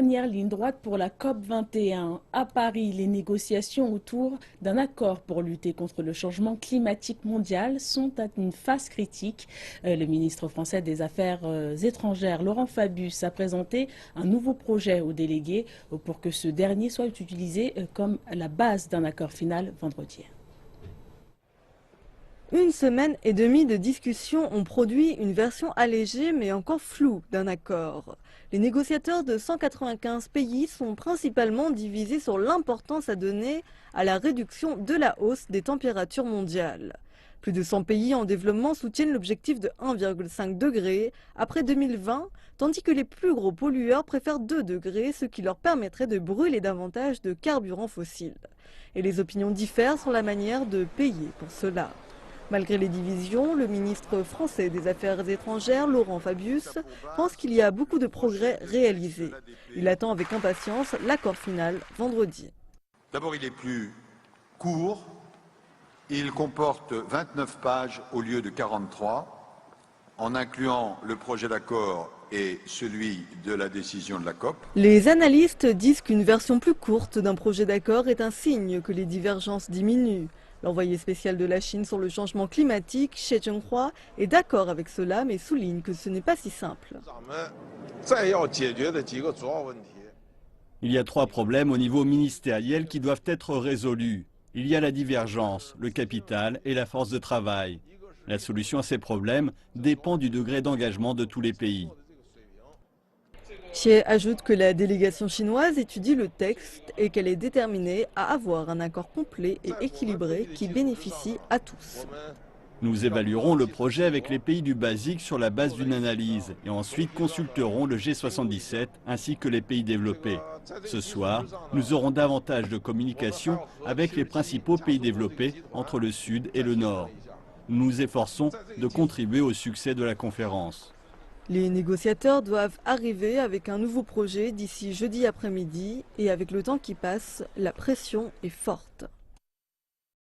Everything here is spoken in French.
dernière ligne droite pour la COP21. À Paris, les négociations autour d'un accord pour lutter contre le changement climatique mondial sont à une phase critique. Le ministre français des Affaires étrangères, Laurent Fabius, a présenté un nouveau projet aux délégués pour que ce dernier soit utilisé comme la base d'un accord final vendredi. Une semaine et demie de discussions ont produit une version allégée mais encore floue d'un accord. Les négociateurs de 195 pays sont principalement divisés sur l'importance à donner à la réduction de la hausse des températures mondiales. Plus de 100 pays en développement soutiennent l'objectif de 1,5 degré après 2020, tandis que les plus gros pollueurs préfèrent 2 degrés, ce qui leur permettrait de brûler davantage de carburants fossiles. Et les opinions diffèrent sur la manière de payer pour cela. Malgré les divisions, le ministre français des Affaires étrangères, Laurent Fabius, pense qu'il y a beaucoup de progrès réalisés. Il attend avec impatience l'accord final vendredi. D'abord, il est plus court. Il comporte 29 pages au lieu de 43, en incluant le projet d'accord et celui de la décision de la COP. Les analystes disent qu'une version plus courte d'un projet d'accord est un signe que les divergences diminuent. L'envoyé spécial de la Chine sur le changement climatique, Xie Zhenhua, est d'accord avec cela, mais souligne que ce n'est pas si simple. Il y a 3 problèmes au niveau ministériel qui doivent être résolus. Il y a la divergence, le capital et la force de travail. La solution à ces problèmes dépend du degré d'engagement de tous les pays. Xie ajoute que la délégation chinoise étudie le texte et qu'elle est déterminée à avoir un accord complet et équilibré qui bénéficie à tous. Nous évaluerons le projet avec les pays du Basique sur la base d'une analyse et ensuite consulterons le G77 ainsi que les pays développés. Ce soir, nous aurons davantage de communication avec les principaux pays développés entre le Sud et le Nord. Nous nous efforçons de contribuer au succès de la conférence. Les négociateurs doivent arriver avec un nouveau projet d'ici jeudi après-midi et avec le temps qui passe, la pression est forte.